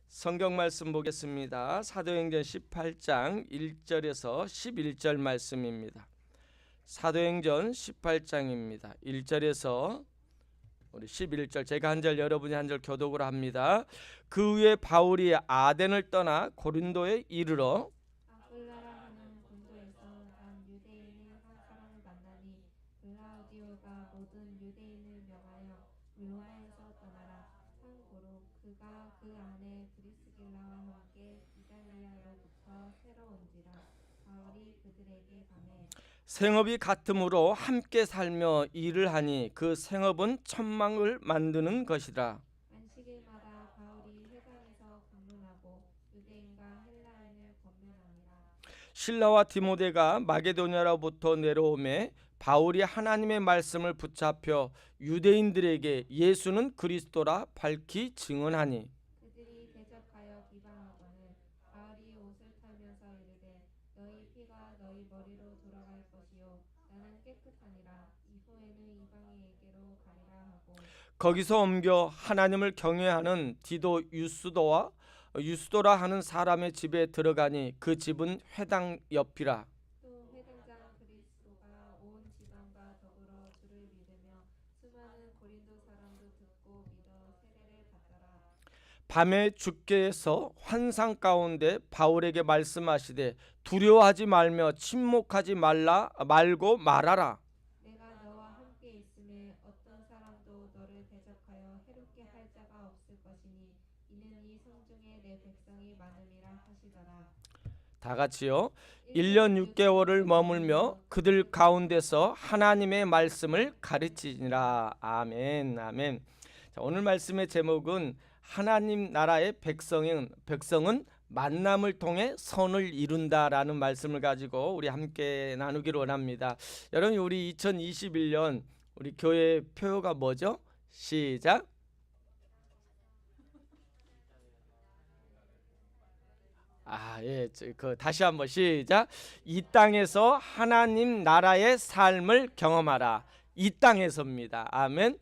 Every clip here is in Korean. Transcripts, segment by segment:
성경 말씀 보겠습니다. 사도행전 18장 1절에서 11절 말씀입니다. 사도행전 18장입니다. 1절에서 우리 11절, 제가 한 절 여러분이 한 절 교독을 합니다. 그 후에 바울이 아덴을 떠나 고린도에 이르러 아굴라라 하는 군도에서 난 유대인의 한 사람을 만나니 글라우디오가 모든 유대인을 명하여 로마에서 떠나라. 참고로 그가 그 안에 브리스길라와 함께 이달리아로부터 새로 온지라. 바울이 그들에게 가매 생업이 같으므로 함께 살며 일을 하니 그 생업은 천막을 만드는 것이라. 안식일마다 바울이 회당에서 공론하고 유대인과 헬라인을 권면하니라. 실라와 디모데가 마게도냐로부터 내려오매 바울이 하나님의 말씀을 붙잡혀 유대인들에게 예수는 그리스도라 밝히 증언하니 그들이 대적하여 비방하거늘 바울이 옷을 털면서 이르되 너희 피가 너희 머리로 돌아갈 것이요 나는 깨끗하니라. 이후에는 이방인에게로 가리라 하고 거기서 옮겨 하나님을 경외하는 디도 유스도라 하는 사람의 집에 들어가니 그 집은 회당 옆이라. 또 회당장 그리스도가 온 지방과 더불어 주를 믿으며 수많은 고린도 사람도 듣고 믿어 세례를 받더라. 밤에 주께서 환상 가운데 바울에게 말씀하시되 두려워하지 말며 침묵하지 말고 말하라. 내가 너와 함께 있음에 어떤 사람도 너를 대적하여 해롭게 할 자가 없을 것이니 이는 이 성중에 내 백성이 많음이라 하시더라. 다 같이요. 1년 6개월을 머물며 그들 가운데서 하나님의 말씀을 가르치니라. 아멘. 아멘. 자, 오늘 말씀의 제목은 하나님 나라의 백성은 만남을 통해 선을 이룬다라는 말씀을 가지고 우리 함께 나누기를 원합니다. 여러분, 우리 2021년 우리 교회 표어가 뭐죠? 시작. 다시 한번 시작. 이 땅에서 하나님 나라의 삶을 경험하라. 이 땅에서입니다. 아멘.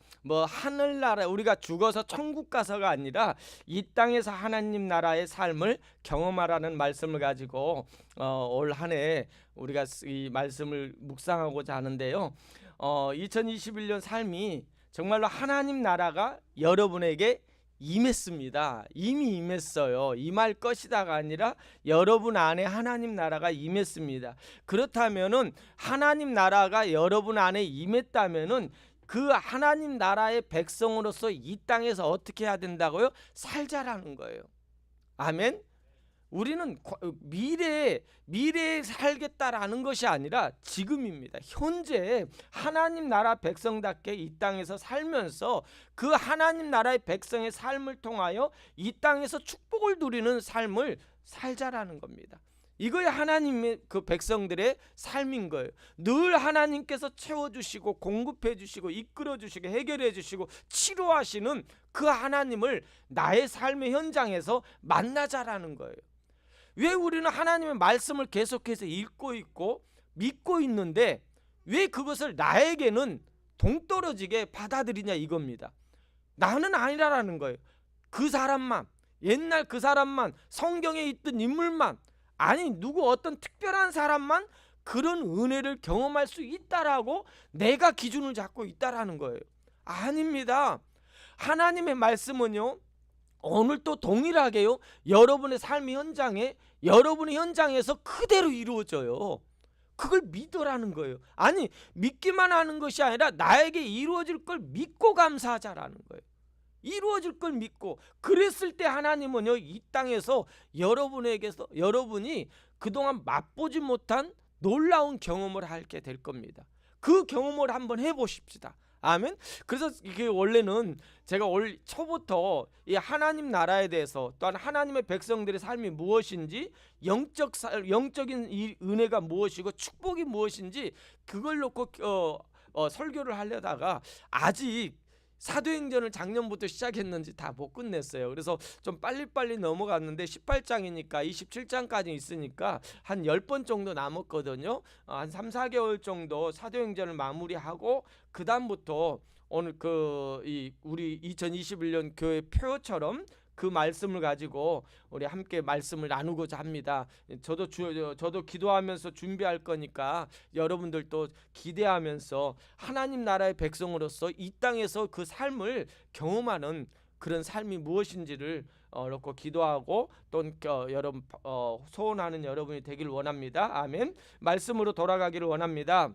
하늘나라, 우리가 죽어서 천국 가서가 아니라 이 땅에서 하나님 나라의 삶을 경험하라는 말씀을 가지고 올 한 해 우리가 이 말씀을 묵상하고자 하는데요. 2021년 삶이 정말로 하나님 나라가 여러분에게 임했습니다. 이미 임했어요. 임할 것이다가 아니라 여러분 안에 하나님 나라가 임했습니다. 그렇다면은 하나님 나라가 여러분 안에 임했다면은 그 하나님 나라의 백성으로서 이 땅에서 어떻게 해야 된다고요? 살자라는 거예요. 아멘. 우리는 미래에 살겠다라는 것이 아니라 지금입니다. 현재 하나님 나라 백성답게 이 땅에서 살면서 그 하나님 나라의 백성의 삶을 통하여 이 땅에서 축복을 누리는 삶을 살자라는 겁니다. 이거야 하나님의 그 백성들의 삶인 거예요. 늘 하나님께서 채워주시고 공급해주시고 이끌어주시고 해결해주시고 치료하시는 그 하나님을 나의 삶의 현장에서 만나자라는 거예요. 왜 우리는 하나님의 말씀을 계속해서 읽고 있고 믿고 있는데 왜 그것을 나에게는 동떨어지게 받아들이냐 이겁니다. 나는 아니라는 거예요. 그 사람만, 옛날 그 사람만, 성경에 있던 인물만, 아니 누구 어떤 특별한 사람만 그런 은혜를 경험할 수 있다라고 내가 기준을 잡고 있다라는 거예요. 아닙니다. 하나님의 말씀은요, 오늘도 동일하게요, 여러분의 삶의 현장에, 여러분의 현장에서 그대로 이루어져요. 그걸 믿으라는 거예요. 아니, 믿기만 하는 것이 아니라 나에게 이루어질 걸 믿고 감사하자라는 거예요. 이루어질 걸 믿고, 그랬을 때 하나님은요, 이 땅에서 여러분이 그동안 맛보지 못한 놀라운 경험을 하게 될 겁니다. 그 경험을 한번 해보십시다. 아멘. 그래서 이게 원래는 제가 올 초부터 이 하나님 나라에 대해서, 또한 하나님의 백성들의 삶이 무엇인지, 영적인 이 은혜가 무엇이고 축복이 무엇인지 그걸 놓고 설교를 하려다가 아직 사도행전을 작년부터 시작했는지 다 못 끝냈어요. 그래서 좀 빨리빨리 넘어갔는데 18장이니까 27장까지 있으니까 한 10번 정도 남았거든요. 한 3-4개월 정도 사도행전을 마무리하고 그 다음부터 오늘 우리 2021년 교회 표처럼 그 말씀을 가지고 우리 함께 말씀을 나누고자 합니다. 저도 기도하면서 준비할 거니까 여러분들도 기대하면서 하나님 나라의 백성으로서 이 땅에서 그 삶을 경험하는 그런 삶이 무엇인지를 놓고 기도하고 또 여러분 소원하는 여러분이 되길 원합니다. 아멘. 말씀으로 돌아가기를 원합니다.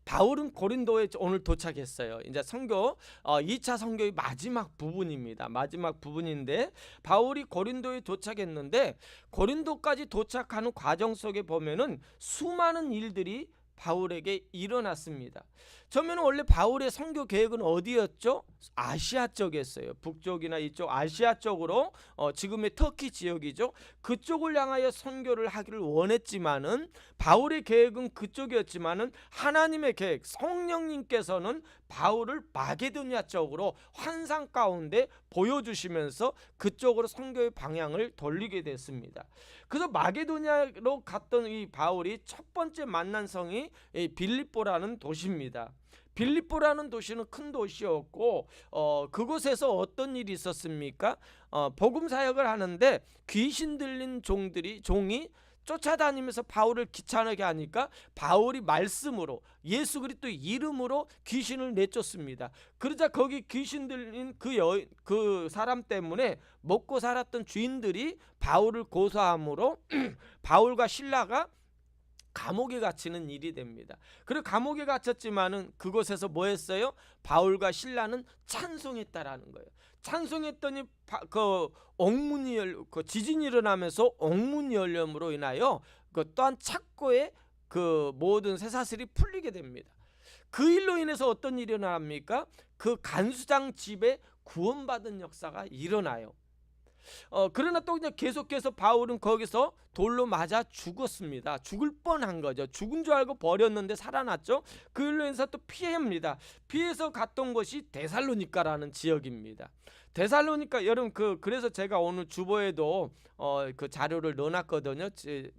바울은 고린도에 오늘 도착했어요. 이제 선교 2차 선교의 마지막 부분입니다. 마지막 부분인데 바울이 고린도에 도착했는데 고린도까지 도착하는 과정 속에 보면은 수많은 일들이 바울에게 일어났습니다. 처음에는 원래 바울의 선교 계획은 어디였죠? 아시아 쪽이었어요. 북쪽이나 이쪽 아시아 쪽으로 지금의 터키 지역이죠. 그쪽을 향하여 선교를 하기를 원했지만은 바울의 계획은 그쪽이었지만은 하나님의 계획, 성령님께서는 바울을 마게도냐 쪽으로 환상 가운데 보여주시면서 그쪽으로 선교의 방향을 돌리게 됐습니다. 그래서 마게도냐로 갔던 이 바울이 첫 번째 만난 성이 빌립보라는 도시입니다. 빌립보라는 도시는 큰 도시였고 그곳에서 어떤 일이 있었습니까? 복음 사역을 하는데 귀신 들린 종이 쫓아다니면서 바울을 귀찮게 하니까 바울이 말씀으로 예수 그리스도의 이름으로 귀신을 내쫓습니다. 그러자 거기 귀신 들린 그 사람 때문에 먹고 살았던 주인들이 바울을 고소함으로 바울과 실라가 감옥에 갇히는 일이 됩니다. 그리고 감옥에 갇혔지만은 그곳에서 뭐 했어요? 바울과 실라는 찬송했다라는 거예요. 찬송했더니 지진이 일어나면서 옥문이 열림으로 인하여 또한 착고의 그 모든 쇠사슬이 풀리게 됩니다. 그 일로 인해서 어떤 일이 일어납니까? 그 간수장 집에 구원받은 역사가 일어나요. 그러나 또 그냥 계속해서 바울은 거기서 돌로 맞아 죽었습니다. 죽을 뻔한 거죠. 죽은 줄 알고 버렸는데 살아났죠. 그 일로 인해서 또 피해입니다. 피해서 갔던 곳이 데살로니가라는 지역입니다. 데살로니가 여러분 그래서 제가 오늘 주보에도 그 자료를 넣어놨거든요.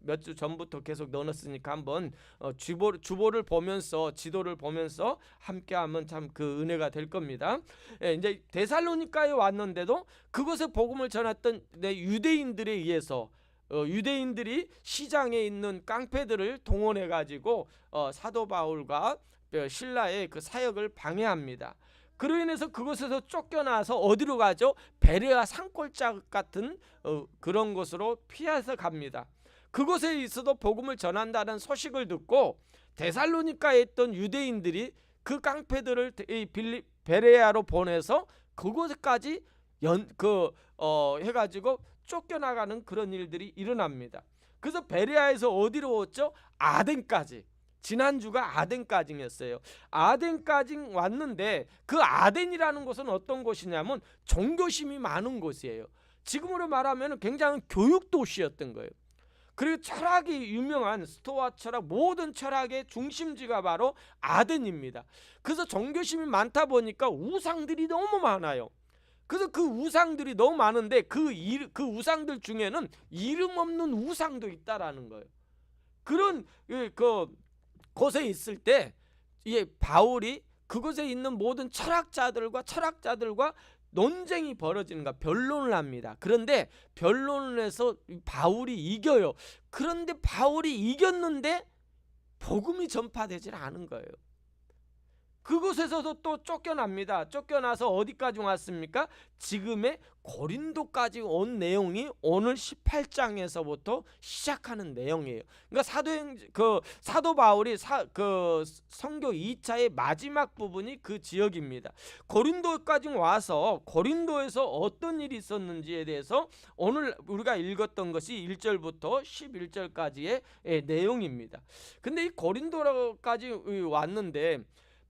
몇 주 전부터 계속 넣어놨으니까 한번 주보를 보면서 지도를 보면서 함께하면 참 그 은혜가 될 겁니다. 이제 데살로니가에 왔는데도 그곳에 복음을 전했던 유대인들에 의해서 유대인들이 시장에 있는 깡패들을 동원해 가지고 사도 바울과 실라의 그 사역을 방해합니다. 그로 인해서 그곳에서 쫓겨나서 어디로 가죠? 베레아 산골짜기 같은 그런 곳으로 피해서 갑니다. 그곳에 있어도 복음을 전한다는 소식을 듣고 데살로니가에 있던 유대인들이 그 깡패들을 베레아로 보내서 그곳까지 해가지고 쫓겨나가는 그런 일들이 일어납니다. 그래서 베레아에서 어디로 왔죠? 아덴까지. 지난주가 아덴까지였어요. 아덴까지 왔는데 그 아덴이라는 곳은 어떤 곳이냐면 종교심이 많은 곳이에요. 지금으로 말하면 굉장히 교육 도시였던 거예요. 그리고 철학이 유명한 스토아 철학, 모든 철학의 중심지가 바로 아덴입니다. 그래서 종교심이 많다 보니까 우상들이 너무 많아요. 그래서 그 우상들이 너무 많은데 그 우상들 중에는 이름 없는 우상도 있다라는 거예요. 그런 곳에 있을 때 바울이 그곳에 있는 모든 철학자들과 논쟁이 벌어지는 거야. 변론을 합니다. 그런데 변론을 해서 바울이 이겨요. 그런데 바울이 이겼는데 복음이 전파되질 않은 거예요. 그곳에서도 또 쫓겨납니다. 쫓겨나서 어디까지 왔습니까? 지금의 고린도까지 온 내용이 오늘 18장에서부터 시작하는 내용이에요. 그러니까 사도 바울이 선교 2차의 마지막 부분이 그 지역입니다. 고린도까지 와서 고린도에서 어떤 일이 있었는지에 대해서 오늘 우리가 읽었던 것이 1절부터 11절까지의 내용입니다. 근데 이 고린도까지 왔는데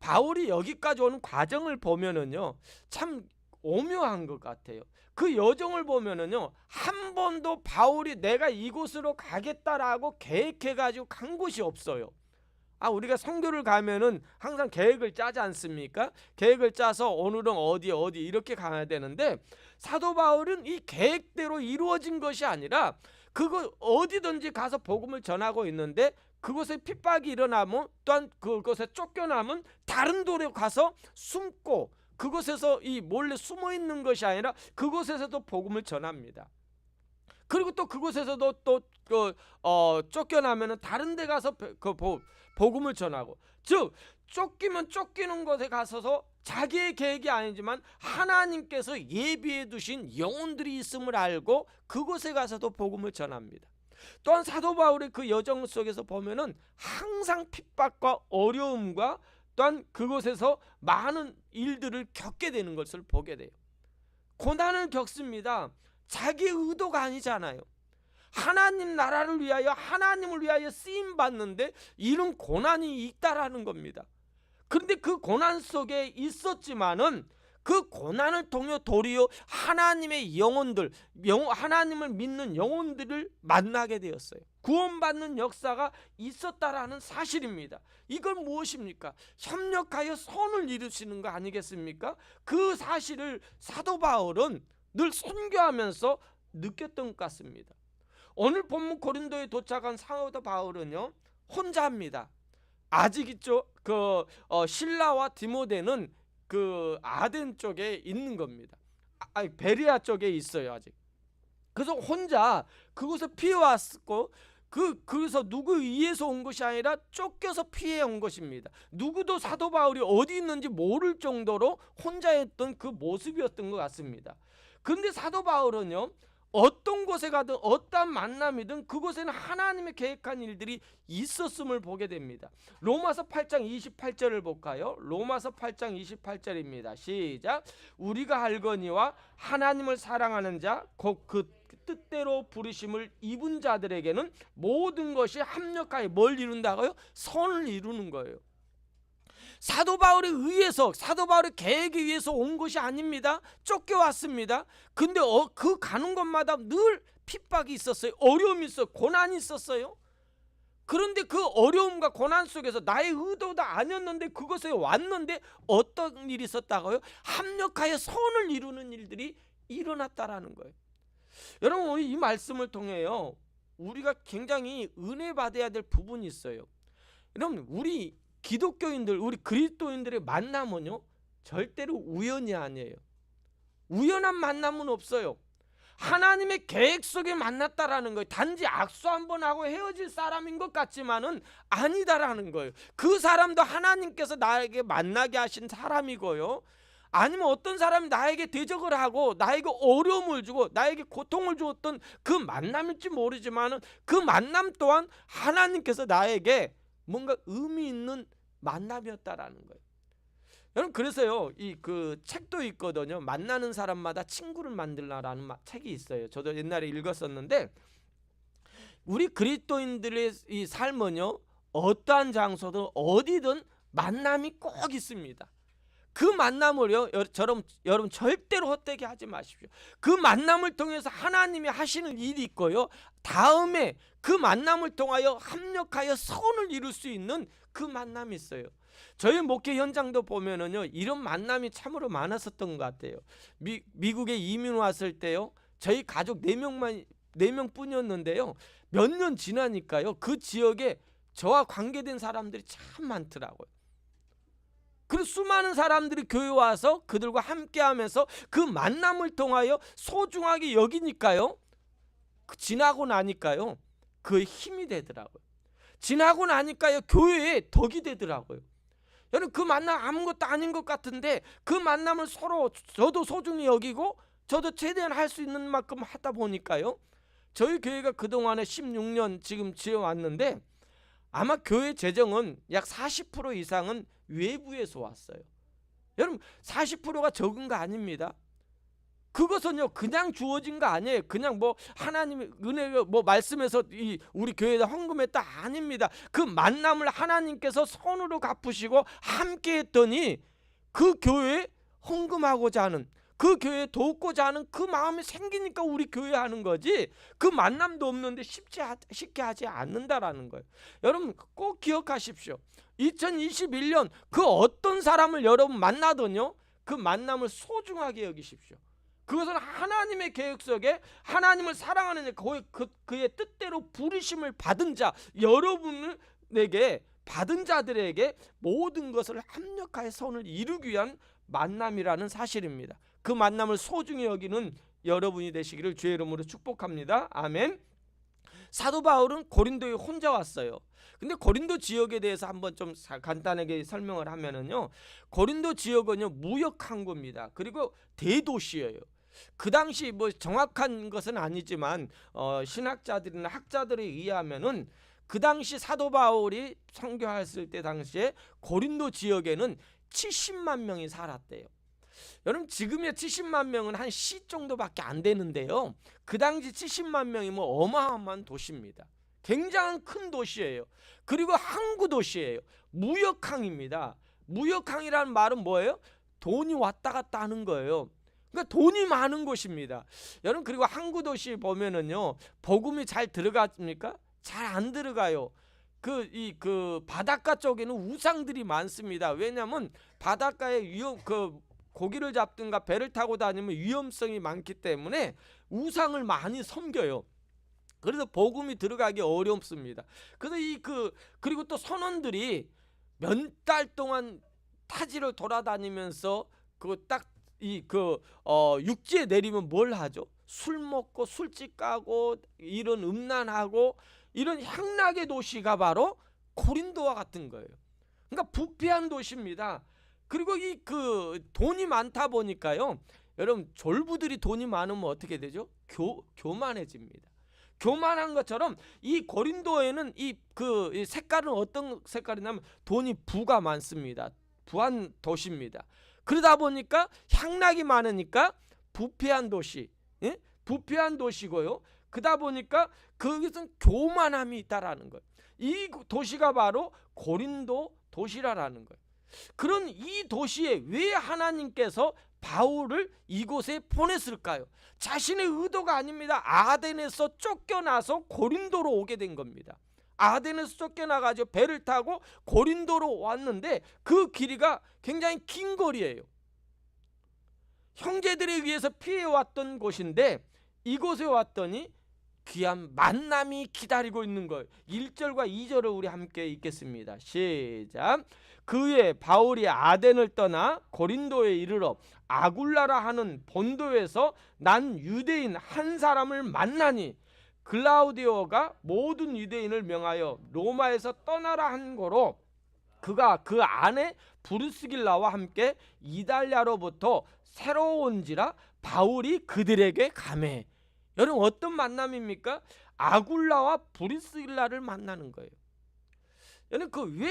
바울이 여기까지 오는 과정을 보면은요 참 오묘한 것 같아요. 그 여정을 보면은요 한 번도 바울이 내가 이곳으로 가겠다라고 계획해가지고 간 곳이 없어요. 우리가 선교를 가면은 항상 계획을 짜지 않습니까? 계획을 짜서 오늘은 어디 이렇게 가야 되는데 사도 바울은 이 계획대로 이루어진 것이 아니라 그거 어디든지 가서 복음을 전하고 있는데 그곳에 핍박이 일어나면 또한 그곳에 쫓겨나면 다른 도로 가서 숨고 그곳에서 이 몰래 숨어 있는 것이 아니라 그곳에서도 복음을 전합니다. 그리고 또 그곳에서도 또 쫓겨나면은 다른 데 가서 복음을 전하고, 즉 쫓기면 쫓기는 곳에 가서서 자기의 계획이 아니지만 하나님께서 예비해 두신 영혼들이 있음을 알고 그곳에 가서도 복음을 전합니다. 또한 사도 바울의 그 여정 속에서 보면은 항상 핍박과 어려움과 또한 그곳에서 많은 일들을 겪게 되는 것을 보게 돼요. 고난을 겪습니다. 자기 의도가 아니잖아요. 하나님 나라를 위하여, 하나님을 위하여 쓰임 받는데 이런 고난이 있다라는 겁니다. 그런데 그 고난 속에 있었지만은 그 고난을 통해 도리어 하나님의 영혼들, 하나님을 믿는 영혼들을 만나게 되었어요. 구원받는 역사가 있었다라는 사실입니다. 이건 무엇입니까? 협력하여 선을 이루시는 거 아니겠습니까? 그 사실을 사도 바울은 늘 선교하면서 느꼈던 것 같습니다. 오늘 본문 고린도에 도착한 사도 바울은요, 혼자 합니다. 아직 있죠. 실라와 디모데는 그 아덴 쪽에 있는 겁니다. 베리아 쪽에 있어요 아직. 그래서 혼자 그곳에 피해 왔고, 그래서 누구 의해서 온 것이 아니라 쫓겨서 피해 온 것입니다. 누구도 사도 바울이 어디 있는지 모를 정도로 혼자였던 그 모습이었던 것 같습니다. 그런데 사도 바울은요, 어떤 곳에 가든 어떤 만남이든 그곳에는 하나님의 계획한 일들이 있었음을 보게 됩니다. 로마서 8장 28절을 볼까요? 로마서 8장 28절입니다. 시작. 우리가 알거니와 하나님을 사랑하는 자 곧 그 뜻대로 부르심을 입은 자들에게는 모든 것이 합력하여 뭘 이룬다고요? 선을 이루는 거예요. 사도 바울에 의해서, 사도 바울의 계획에 의해서 온 것이 아닙니다. 쫓겨왔습니다. 근데 그 가는 곳마다 늘 핍박이 있었어요. 어려움이 있었어요. 고난이 있었어요. 그런데 그 어려움과 고난 속에서 나의 의도도 아니었는데 그것에 왔는데 어떤 일이 있었다고요? 합력하여 선을 이루는 일들이 일어났다라는 거예요. 여러분, 오늘 이 말씀을 통해요, 우리가 굉장히 은혜 받아야 될 부분이 있어요. 여러분, 우리 기독교인들, 우리 그리스도인들의 만남은요, 절대로 우연이 아니에요. 우연한 만남은 없어요. 하나님의 계획 속에 만났다라는 거예요. 단지 악수 한번 하고 헤어질 사람인 것 같지만은 아니다라는 거예요. 그 사람도 하나님께서 나에게 만나게 하신 사람이고요. 아니면 어떤 사람이 나에게 대적을 하고 나에게 어려움을 주고 나에게 고통을 주었던 그 만남일지 모르지만은 그 만남 또한 하나님께서 나에게 뭔가 의미 있는 만남이었다라는 거예요. 여러분, 그래서요, 그 책도 있거든요. 만나는 사람마다 친구를 만들라라는 책이 있어요. 저도 옛날에 읽었었는데, 우리 그리스도인들의 이 삶은요, 어떠한 장소든 어디든 만남이 꼭 있습니다. 그 만남을요, 여러분 절대로 헛되게 하지 마십시오. 그 만남을 통해서 하나님이 하시는 일이 있고요, 다음에 그 만남을 통하여 합력하여 선을 이룰 수 있는 그 만남이 있어요. 저희 목회 현장도 보면은요, 이런 만남이 참으로 많았었던 것 같아요. 미국에 이민 왔을 때요, 저희 가족 4명뿐이었는데요, 몇 년 지나니까요, 그 지역에 저와 관계된 사람들이 참 많더라고요. 그리고 수많은 사람들이 교회 와서 그들과 함께하면서 그 만남을 통하여 소중하게 여기니까요, 지나고 나니까요, 그 힘이 되더라고요. 지나고 나니까요, 교회에 덕이 되더라고요. 여러분, 그 만남 아무것도 아닌 것 같은데 그 만남을 서로, 저도 소중히 여기고 저도 최대한 할 수 있는 만큼 하다 보니까요, 저희 교회가 그동안에 16년 지금 지어왔는데 아마 교회 재정은 약 40% 이상은 외부에서 왔어요. 여러분, 40%가 적은 거 아닙니다. 그것은요, 그냥 주어진 거 아니에요. 그냥 뭐 하나님의 은혜가 뭐 말씀에서 우리 교회에다 헌금했다 아닙니다. 그 만남을 하나님께서 선으로 갚으시고 함께 했더니 그 교회에 헌금하고자 하는, 그 교회에 돕고자 하는 그 마음이 생기니까 우리 교회 하는 거지, 그 만남도 없는데 쉽게 하지 않는다라는 거예요. 여러분, 꼭 기억하십시오. 2021년 그 어떤 사람을 여러분 만나더니요, 그 만남을 소중하게 여기십시오. 그것은 하나님의 계획 속에 하나님을 사랑하는 그의 뜻대로 부르심을 받은 자, 여러분에게 받은 자들에게 모든 것을 합력하여 선을 이루기 위한 만남이라는 사실입니다. 그 만남을 소중히 여기는 여러분이 되시기를 주의 이름으로 축복합니다. 아멘. 사도 바울은 고린도에 혼자 왔어요. 근데 고린도 지역에 대해서 한번 좀 간단하게 설명을 하면은요, 고린도 지역은요 무역 항구입니다. 그리고 대도시예요. 그 당시 뭐 정확한 것은 아니지만 신학자들이나 학자들에 의하면은 그 당시 사도 바울이 선교했을 때 당시에 고린도 지역에는 70만 명이 살았대요. 여러분 지금의 70만 명은 한 시 정도밖에 안 되는데요, 그 당시 70만 명이면 어마어마한 도시입니다. 굉장한 큰 도시예요. 그리고 항구 도시예요. 무역항입니다. 무역항이라는 말은 뭐예요? 돈이 왔다 갔다 하는 거예요. 그러니까 돈이 많은 곳입니다. 여러분 그리고 항구 도시 보면은요, 복음이 잘 들어갑니까? 잘 안 들어가요. 그 바닷가 쪽에는 우상들이 많습니다. 왜냐하면 바닷가에 고기를 잡든가 배를 타고 다니면 위험성이 많기 때문에 우상을 많이 섬겨요. 그래서 복음이 들어가기 어렵습니다. 그래서 그리고 또 선원들이 몇 달 동안 타지를 돌아다니면서 육지에 내리면 뭘 하죠? 술 먹고 술집 가고 이런 음란하고 이런 향락의 도시가 바로 고린도와 같은 거예요. 그러니까 부패한 도시입니다. 그리고 돈이 많다 보니까요, 여러분 졸부들이 돈이 많으면 어떻게 되죠? 교만해집니다. 교만한 것처럼 이 고린도에는 이 색깔은 어떤 색깔이냐면 돈이 부가 많습니다. 부한 도시입니다. 그러다 보니까 향락이 많으니까 부패한 도시, 예? 부패한 도시고요. 그러다 보니까 거기서는 교만함이 있다라는 거예요. 이 도시가 바로 고린도 도시라는 거예요. 그런 이 도시에 왜 하나님께서 바울을 이곳에 보냈을까요? 자신의 의도가 아닙니다. 아덴에서 쫓겨나서 고린도로 오게 된 겁니다. 아덴에서 쫓겨나가지고 배를 타고 고린도로 왔는데 그 길이가 굉장히 긴 거리예요. 형제들에 의해서 피해왔던 곳인데 이곳에 왔더니 귀한 만남이 기다리고 있는 거예요. 1절과 2절을 우리 함께 읽겠습니다. 시작. 그에 바울이 아덴을 떠나 고린도에 이르러 아굴라라 하는 본도에서 난 유대인 한 사람을 만나니 글라우디오가 모든 유대인을 명하여 로마에서 떠나라 한 거로 그가 그 안에 브루스길라와 함께 이달리아로부터 새로 온지라 바울이 그들에게 가매. 여러분 어떤 만남입니까? 아굴라와 브리스길라를 만나는 거예요. 여러분 왜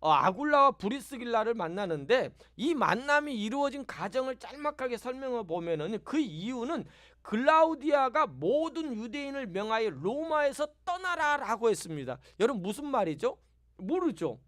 아굴라와 브리스길라를 만나는데 이 만남이 이루어진 과정을 짤막하게 설명해 보면은 그 이유는 글라우디아가 모든 유대인을 명하여 로마에서 떠나라라고 했습니다. 여러분 무슨 말이죠? 모르죠.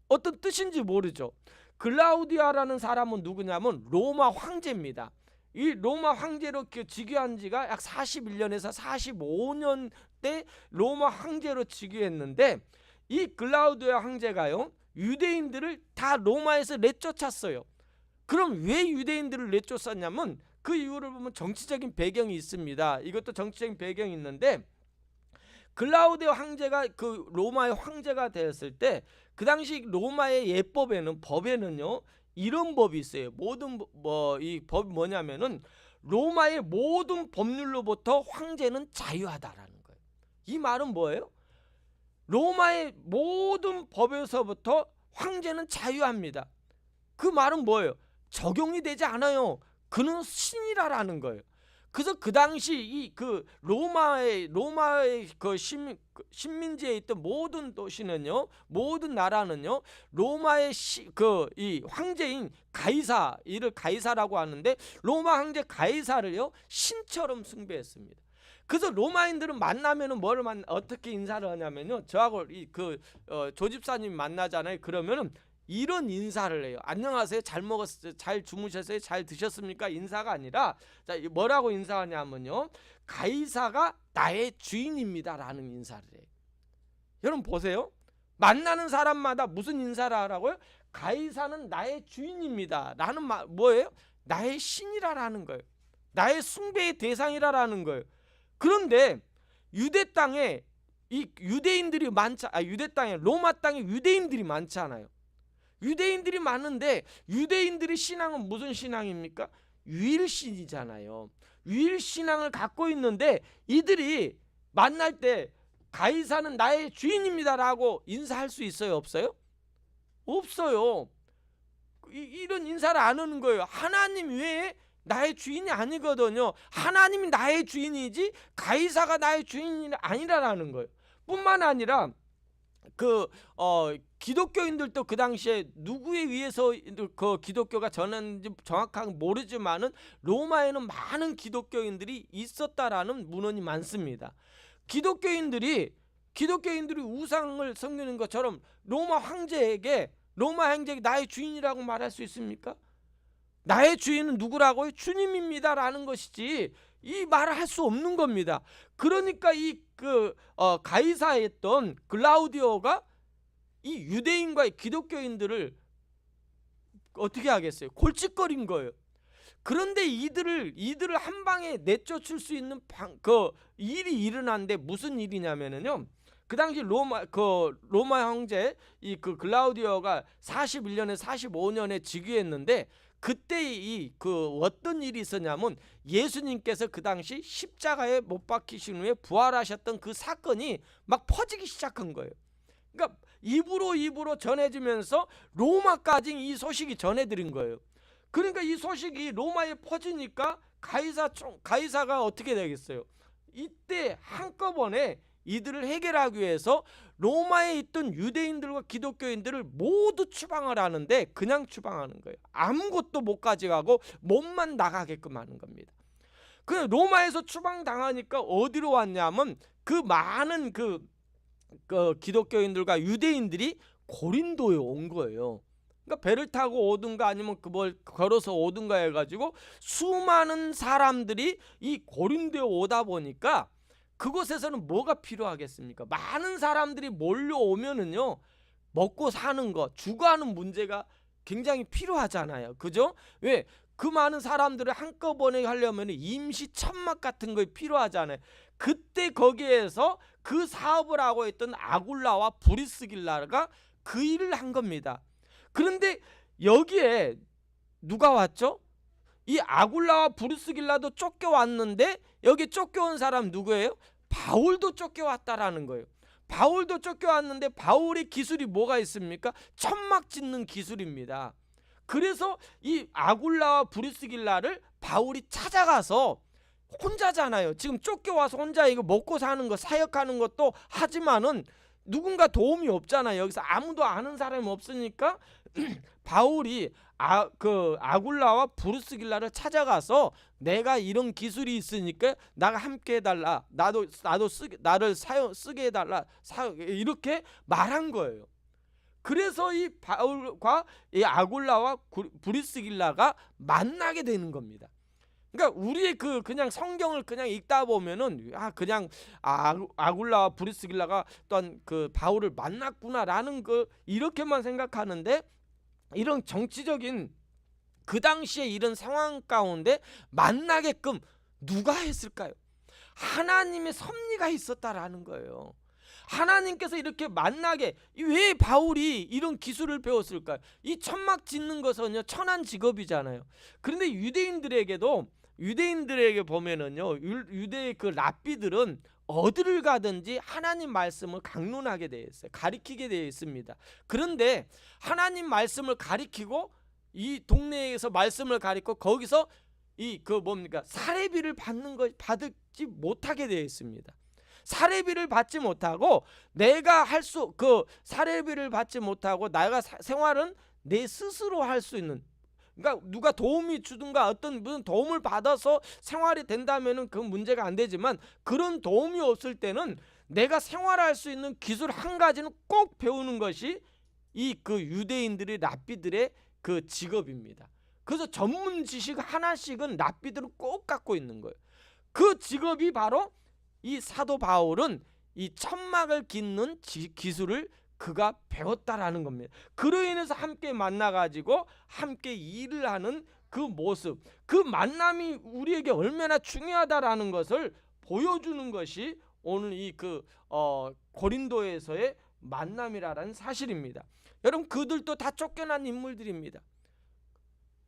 어떤 뜻인지 모르죠. 글라우디아라는 사람은 누구냐면 로마 황제입니다. 이 로마 황제로 즉위한 지가 약 41년에서 45년 때 로마 황제로 즉위했는데 이 글라우디아 황제가요 유대인들을 다 로마에서 내쫓았어요. 그럼 왜 유대인들을 내쫓았냐면 그 이유를 보면 정치적인 배경이 있습니다. 이것도 정치적인 배경이 있는데 글라우디아 황제가 그 로마의 황제가 되었을 때 그 당시 로마의 예법에는 법에는요 이런 법이 있어요. 이 법이 뭐냐면은 로마의 모든 법률로부터 황제는 자유하다라는 거예요. 이 말은 뭐예요? 로마의 모든 법에서부터 황제는 자유합니다. 그 말은 뭐예요? 적용이 되지 않아요. 그는 신이라라는 거예요. 그래서 그 당시 로마의 식민지에 있던 모든 도시는요, 모든 나라는요, 로마의 이 황제인 가이사, 이를 가이사라고 하는데 로마 황제 가이사를요 신처럼 숭배했습니다. 그래서 로마인들은 만나면은 어떻게 인사를 하냐면요, 저하고 조 집사님 만나잖아요. 그러면은 이런 인사를 해요. 안녕하세요. 잘 먹었어요. 잘 주무셨어요. 잘 드셨습니까? 인사가 아니라 뭐라고 인사하냐면요, 가이사가 나의 주인입니다라는 인사를 해요. 여러분 보세요. 만나는 사람마다 무슨 인사를 하라고요? 가이사는 나의 주인입니다 라는 말, 뭐예요? 나의 신이라라는 거예요. 나의 숭배의 대상이라라는 거예요. 그런데 유대 땅에 유대 땅에 로마 땅에 유대인들이 많잖아요. 유대인들이 많은데 유대인들의 신앙은 무슨 신앙입니까? 유일신이잖아요. 유일신앙을 갖고 있는데 이들이 만날 때 가이사는 나의 주인입니다라고 인사할 수 있어요? 없어요? 없어요. 이런 인사를 안 하는 거예요. 하나님 외에 나의 주인이 아니거든요. 하나님이 나의 주인이지 가이사가 나의 주인이 아니라는 거예요. 뿐만 아니라 기독교인들도 그 당시에 누구에 의해서 그 기독교가 전했는지 정확하게 모르지만은 로마에는 많은 기독교인들이 있었다라는 문헌이 많습니다. 기독교인들이 우상을 섬기는 것처럼 로마 황제에게 나의 주인이라고 말할 수 있습니까? 나의 주인은 누구라고요? 주님입니다라는 것이지 이 말을 할 수 없는 겁니다. 그러니까 가이사였던 글라우디오가 이 유대인과 기독교인들을 어떻게 하겠어요? 골칫거린 거예요. 그런데 이들을 한 방에 내쫓을 수 있는 일이 일어났는데 무슨 일이냐면은요. 그 당시 로마 황제 글라우디오가 41년에 45년에 즉위했는데 그때 어떤 일이 있었냐면 예수님께서 그 당시 십자가에 못 박히신 후에 부활하셨던 그 사건이 막 퍼지기 시작한 거예요. 그러니까 입으로 전해지면서 로마까지 이 소식이 전해드린 거예요. 그러니까 이 소식이 로마에 퍼지니까 가이사가 어떻게 되겠어요? 이때 한꺼번에 이들을 해결하기 위해서 로마에 있던 유대인들과 기독교인들을 모두 추방을 하는데 그냥 추방하는 거예요. 아무것도 못 가져가고 몸만 나가게끔 하는 겁니다. 그 로마에서 추방당하니까 어디로 왔냐면 그 많은 기독교인들과 유대인들이 고린도에 온 거예요. 그러니까 배를 타고 오든가 아니면 걸어서 오든가 해가지고 수많은 사람들이 이 고린도에 오다 보니까 그곳에서는 뭐가 필요하겠습니까? 많은 사람들이 몰려오면은요 먹고 사는 거, 주거하는 문제가 굉장히 필요하잖아요. 그죠? 왜? 그 많은 사람들을 한꺼번에 하려면 임시 천막 같은 거 필요하잖아요. 그때 거기에서 그 사업을 하고 있던 아굴라와 브리스길라가 그 일을 한 겁니다. 그런데 여기에 누가 왔죠? 이 아굴라와 브리스길라도 쫓겨왔는데 여기 쫓겨온 사람 누구예요? 바울도 쫓겨왔다라는 거예요. 바울도 쫓겨왔는데 바울의 기술이 뭐가 있습니까? 천막 짓는 기술입니다. 그래서 이 아굴라와 브리스길라를 바울이 찾아가서 혼자잖아요. 지금 쫓겨와서 혼자 이거 먹고 사는 거 사역하는 것도 하지만은 누군가 도움이 없잖아요. 여기서 아무도 아는 사람이 없으니까 바울이 아굴라와 브리스길라를 찾아가서 내가 이런 기술이 있으니까 나가 함께 해달라. 나를 쓰게 해달라. 이렇게 말한 거예요. 그래서 이 바울과 이 아굴라와 브리스길라가 만나게 되는 겁니다. 그러니까 우리의 그냥 성경을 그냥 읽다 보면은 그냥 아굴라와 브리스길라가 또한 그 바울을 만났구나라는 이렇게만 생각하는데 이런 정치적인 그 당시에 이런 상황 가운데 만나게끔 누가 했을까요? 하나님의 섭리가 있었다라는 거예요. 하나님께서 이렇게 만나게 왜 바울이 이런 기술을 배웠을까요? 이 천막 짓는 것은요 천한 직업이잖아요. 그런데 유대인들에게 보면은요 유대의 그 랍비들은 어디를 가든지 하나님 말씀을 강론하게 되어 있어요. 가리키게 되어 있습니다. 그런데 하나님 말씀을 가리키고 이 동네에서 말씀을 가리고 거기서 사례비를 받지 못하게 되어 있습니다. 사례비를 받지 못하고 사례비를 받지 못하고 내가 생활은 내 스스로 할 수 있는, 그러니까 누가 도움이 주든가 어떤 무슨 도움을 받아서 생활이 된다면은 그 문제가 안 되지만 그런 도움이 없을 때는 내가 생활할 수 있는 기술 한 가지는 꼭 배우는 것이 유대인들의 랍비들의 그 직업입니다. 그래서 전문 지식 하나씩은 랍비들은 꼭 갖고 있는 거예요. 그 직업이 바로 이 사도 바울은 이 천막을 깃는 기술을 그가 배웠다라는 겁니다. 그로 인해서 함께 만나가지고 함께 일을 하는 그 모습, 그 만남이 우리에게 얼마나 중요하다라는 것을 보여주는 것이 오늘 고린도에서의 만남이라는 사실입니다. 여러분 그들도 다 쫓겨난 인물들입니다.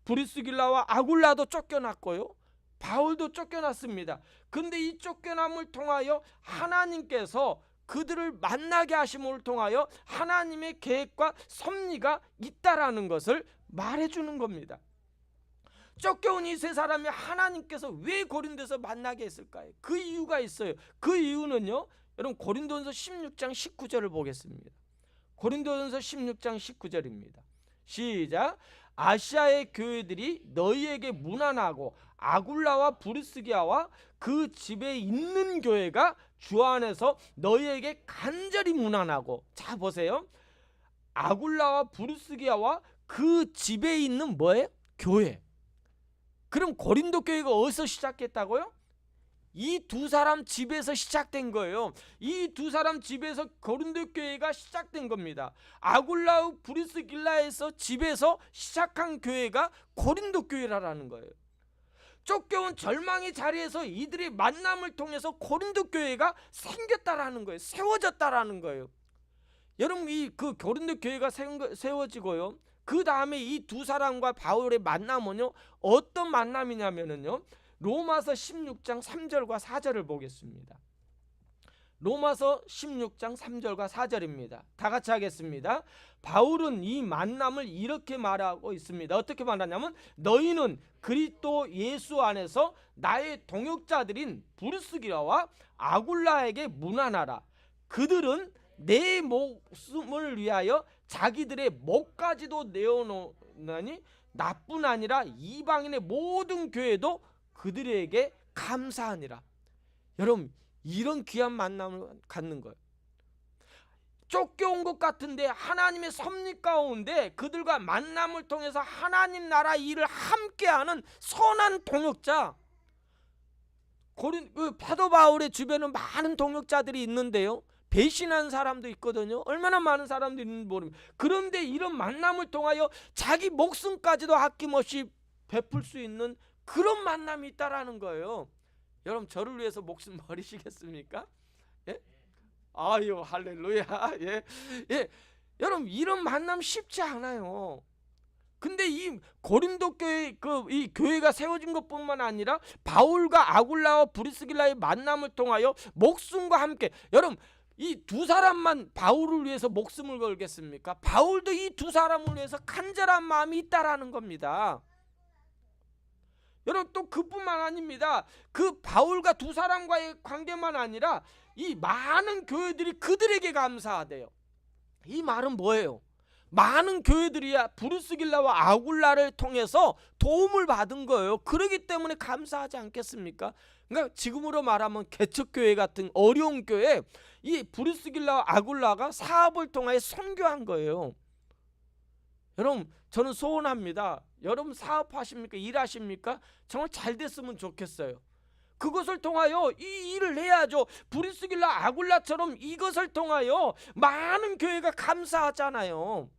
브리스길라와 아굴라도 쫓겨났고요. 바울도 쫓겨났습니다. 근데 이 쫓겨남을 통하여 하나님께서 그들을 만나게 하심을 통하여 하나님의 계획과 섭리가 있다라는 것을 말해주는 겁니다. 쫓겨온 이 세 사람이 하나님께서 왜 고린도에서 만나게 했을까요? 그 이유가 있어요. 그 이유는요, 여러분 고린도전서 16장 19절을 보겠습니다. 고린도전서 16장 19절입니다. 시작. 아시아의 교회들이 너희에게 문안하고 아굴라와 브리스기아와 그 집에 있는 교회가 주 안에서 너희에게 간절히 문안하고. 자 보세요. 아굴라와 브리스기아와 그 집에 있는 뭐예요? 교회. 그럼 고린도 교회가 어디서 시작했다고요? 이 두 사람 집에서 시작된 거예요. 이 두 사람 집에서 고린도 교회가 시작된 겁니다. 아굴라와 브리스길라에서 집에서 시작한 교회가 고린도 교회라는 거예요. 쫓겨온 절망의 자리에서 이들의 만남을 통해서 고린도 교회가 생겼다라는 거예요. 세워졌다라는 거예요. 여러분 이 그 고린도 교회가 세워지고요. 그 다음에 이 두 사람과 바울의 만남은요, 어떤 만남이냐면요, 로마서 16장 3절과 4절을 보겠습니다. 로마서 16장 3절과 4절입니다. 다 같이 하겠습니다. 바울은 이 만남을 이렇게 말하고 있습니다. 어떻게 말하냐면 너희는 그리스도 예수 안에서 나의 동역자들인 브리스기라와 아굴라에게 문안하라. 그들은 내 목숨을 위하여 자기들의 목까지도 내어놓으니 나뿐 아니라 이방인의 모든 교회도 그들에게 감사하니라. 여러분 이런 귀한 만남을 갖는 거예요. 쫓겨온 것 같은데 하나님의 섭리 가운데 그들과 만남을 통해서 하나님 나라 일을 함께하는 선한 동역자. 사도 바울의 주변에 많은 동역자들이 있는데요, 배신한 사람도 있거든요. 얼마나 많은 사람들이 있는지 모릅니다. 그런데 이런 만남을 통하여 자기 목숨까지도 아낌없이 베풀 수 있는 그런 만남이 있다라는 거예요. 여러분 저를 위해서 목숨 버리시겠습니까? 예? 아유 할렐루야. 예. 예. 여러분 이런 만남 쉽지 않아요. 근데 이 고린도 교회 이 교회가 세워진 것뿐만 아니라 바울과 아굴라와 브리스길라의 만남을 통하여 목숨과 함께, 여러분 이 두 사람만 바울을 위해서 목숨을 걸겠습니까? 바울도 이 두 사람을 위해서 간절한 마음이 있다라는 겁니다. 여러분 또 그뿐만 아닙니다. 그 바울과 두 사람과의 관계만 아니라 이 많은 교회들이 그들에게 감사하대요. 이 말은 뭐예요? 많은 교회들이야 브리스길라와 아굴라를 통해서 도움을 받은 거예요. 그렇기 때문에 감사하지 않겠습니까? 그러니까 지금으로 말하면 개척교회 같은 어려운 교회, 이 브리스길라와 아굴라가 사업을 통해 선교한 거예요. 여러분 저는 소원합니다. 여러분 사업하십니까? 일하십니까? 정말 잘 됐으면 좋겠어요. 그것을 통하여 이 일을 해야죠. 브리스길라 아굴라처럼 이것을 통하여 많은 교회가 감사하잖아요.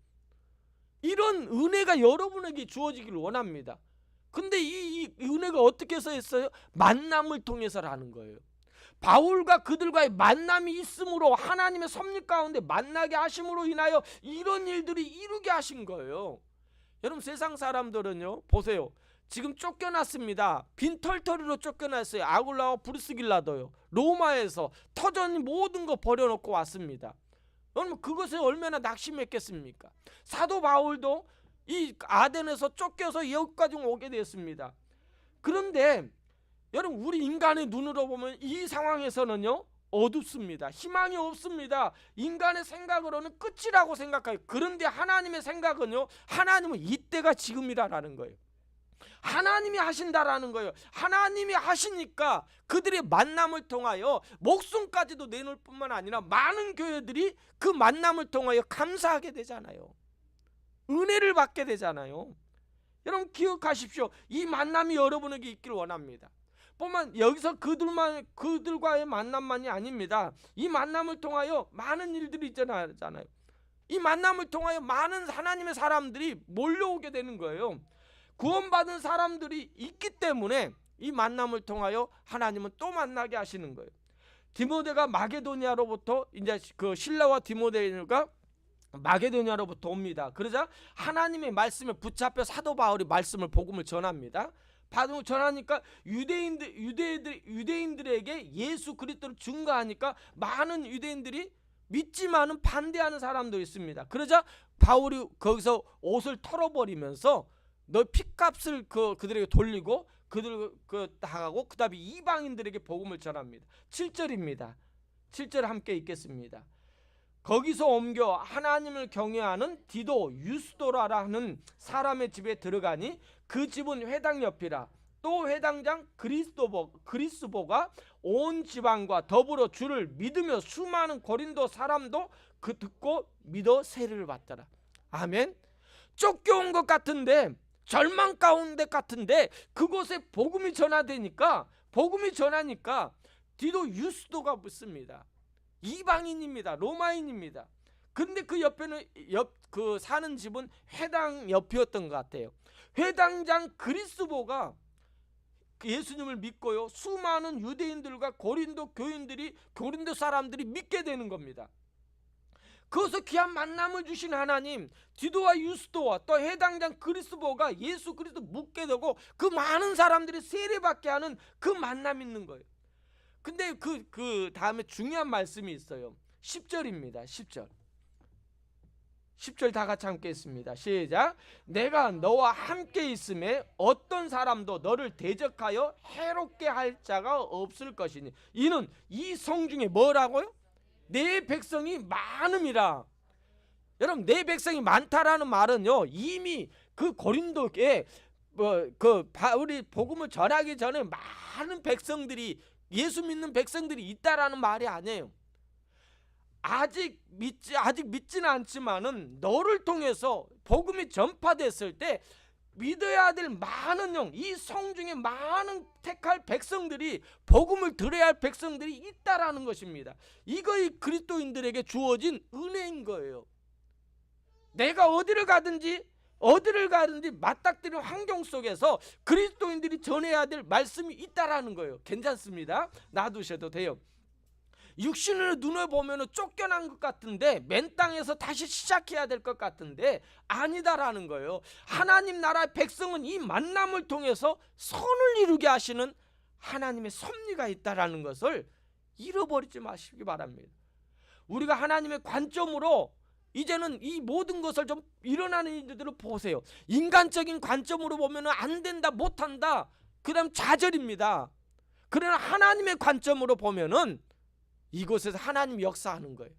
이런 은혜가 여러분에게 주어지길 원합니다. 근데 이 은혜가 어떻게 해서 했어요? 만남을 통해서라는 거예요. 바울과 그들과의 만남이 있음으로 하나님의 섭리 가운데 만나게 하심으로 인하여 이런 일들이 이루게 하신 거예요. 여러분 세상 사람들은요, 보세요. 지금 쫓겨났습니다. 빈털터리로 쫓겨났어요. 아굴라와 브리스길라도요. 로마에서 터전이 모든 거 버려놓고 왔습니다. 여러분 그것에 얼마나 낙심했겠습니까? 사도 바울도 이 아덴에서 쫓겨서 여기까지 오게 되었습니다. 그런데 여러분 우리 인간의 눈으로 보면 이 상황에서는요 어둡습니다. 희망이 없습니다. 인간의 생각으로는 끝이라고 생각해요. 그런데 하나님의 생각은요, 하나님은 이때가 지금이라는 거예요. 하나님이 하신다라는 거예요. 하나님이 하시니까 그들의 만남을 통하여 목숨까지도 내놓을 뿐만 아니라 많은 교회들이 그 만남을 통하여 감사하게 되잖아요. 은혜를 받게 되잖아요. 여러분 기억하십시오. 이 만남이 여러분에게 있기를 원합니다. 뿐만 여기서 그들과의 만남만이 아닙니다. 이 만남을 통하여 많은 일들이 있잖아요. 이 만남을 통하여 많은 하나님의 사람들이 몰려오게 되는 거예요. 구원받은 사람들이 있기 때문에 이 만남을 통하여 하나님은 또 만나게 하시는 거예요. 디모데가 마게도니아로부터 이제 그 실라와 디모데가 마게도니아로부터 옵니다. 그러자 하나님의 말씀에 붙잡혀 사도 바울이 말씀을 복음을 전합니다. 바로 전하니까 유대인들에게 예수 그리스도를 증거하니까 많은 유대인들이 믿지만은 반대하는 사람도 있습니다. 그러자 바울이 거기서 옷을 털어버리면서 너 핏값을 그들에게 돌리고 그들 당하고 그다음에 이방인들에게 복음을 전합니다. 7절입니다. 7절 함께 읽겠습니다. 거기서 옮겨 하나님을 경외하는 디도 유스도라라는 사람의 집에 들어가니 그 집은 회당 옆이라. 또 회당장 그리스보가 온 지방과 더불어 주를 믿으며 수많은 고린도 사람도 그 듣고 믿어 세례를 받더라. 아멘. 쫓겨온 것 같은데, 절망 가운데 같은데 그곳에 복음이 전하니까 디도 유스도가 묻습니다. 이방인입니다. 로마인입니다. 근데 그 옆에는 그 사는 집은 회당 옆이었던 것 같아요. 회당장 그리스보가 예수님을 믿고요, 수많은 유대인들과 고린도 사람들이 믿게 되는 겁니다. 그것을 귀한 만남을 주신 하나님, 디도와 유스도와 또 해당장 그리스도가 예수 그리스도 묻게 되고 그 많은 사람들이 세례받게 하는 그 만남이 있는 거예요. 근데 그 다음에 중요한 말씀이 있어요. 10절입니다. 10절 다 같이 함께 했습니다. 시작. 내가 너와 함께 있음에 어떤 사람도 너를 대적하여 해롭게 할 자가 없을 것이니 이는 이 성중에 뭐라고요? 내 백성이 많음이라. 여러분, 내 백성이 많다라는 말은요, 이미 그 고린도에 바울이 복음을 전하기 전에 많은 백성들이, 예수 믿는 백성들이 있다라는 말이 아니에요. 아직 믿지는 않지만은 너를 통해서 복음이 전파됐을 때 믿어야 될 많은 이 성중에 많은 택할 백성들이, 복음을 들어야 할 백성들이 있다라는 것입니다. 이거이 그리스도인들에게 주어진 은혜인 거예요. 내가 어디를 가든지 맞닥뜨리는 환경 속에서 그리스도인들이 전해야 될 말씀이 있다라는 거예요. 괜찮습니다. 놔두셔도 돼요. 육신으로 눈을 보면 쫓겨난 것 같은데, 맨 땅에서 다시 시작해야 될 것 같은데 아니다라는 거예요. 하나님 나라의 백성은 이 만남을 통해서 선을 이루게 하시는 하나님의 섭리가 있다라는 것을 잃어버리지 마시기 바랍니다. 우리가 하나님의 관점으로 이제는 이 모든 것을 좀 일어나는 일들을 보세요. 인간적인 관점으로 보면 안 된다, 못한다, 그 다음 좌절입니다. 그러나 하나님의 관점으로 보면은 이곳에서 하나님이 역사하는 거예요.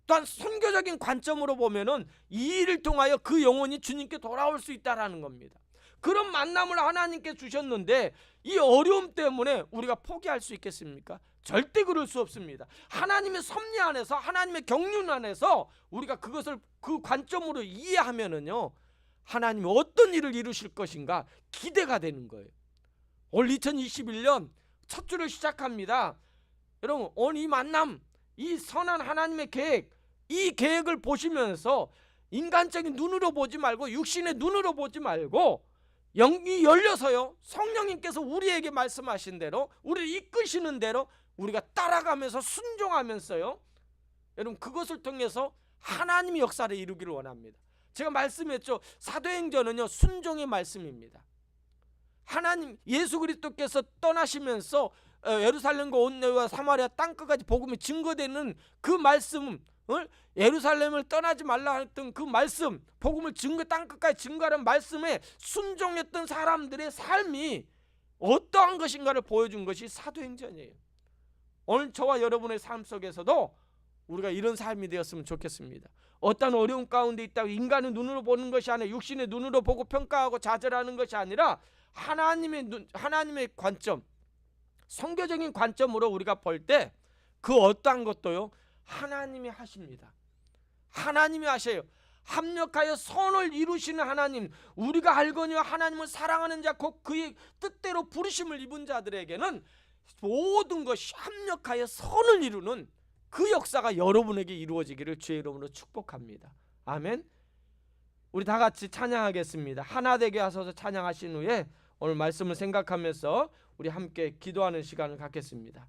또한 선교적인 관점으로 보면은 이 일을 통하여 그 영혼이 주님께 돌아올 수 있다라는 겁니다. 그런 만남을 하나님께 주셨는데 이 어려움 때문에 우리가 포기할 수 있겠습니까? 절대 그럴 수 없습니다. 하나님의 섭리 안에서, 하나님의 경륜 안에서 우리가 그것을 그 관점으로 이해하면은요, 하나님이 어떤 일을 이루실 것인가 기대가 되는 거예요. 올 2021년 첫 주를 시작합니다. 여러분, 오늘 이 만남, 이 선한 하나님의 계획, 이 계획을 보시면서 인간적인 눈으로 보지 말고, 육신의 눈으로 보지 말고 영이 열려서요, 성령님께서 우리에게 말씀하신 대로, 우리를 이끄시는 대로 우리가 따라가면서 순종하면서요, 여러분, 그것을 통해서 하나님의 역사를 이루기를 원합니다. 제가 말씀했죠. 사도행전은요, 순종의 말씀입니다. 하나님, 예수 그리스도께서 떠나시면서 예루살렘과 온내와 사마리아 땅끝까지 복음이 증거되는 그 말씀을, 예루살렘을 떠나지 말라 했던 그 말씀, 복음을 땅끝까지 증거하는 말씀에 순종했던 사람들의 삶이 어떠한 것인가를 보여준 것이 사도행전이에요. 오늘 저와 여러분의 삶 속에서도 우리가 이런 삶이 되었으면 좋겠습니다. 어떤 어려움 가운데 있다고 인간의 눈으로 보는 것이 아니라, 육신의 눈으로 보고 평가하고 좌절하는 것이 아니라 하나님의 관점, 성교적인 관점으로 우리가 볼 때 그 어떠한 것도요, 하나님이 하십니다. 하나님이 하셔요. 합력하여 선을 이루시는 하나님, 우리가 알거니와 하나님을 사랑하는 자 곧 그의 뜻대로 부르심을 입은 자들에게는 모든 것이 합력하여 선을 이루는 그 역사가 여러분에게 이루어지기를 주의 이름으로 축복합니다. 아멘. 우리 다 같이 찬양하겠습니다. 하나 되게 하소서 찬양하신 후에 오늘 말씀을 생각하면서 우리 함께 기도하는 시간을 갖겠습니다.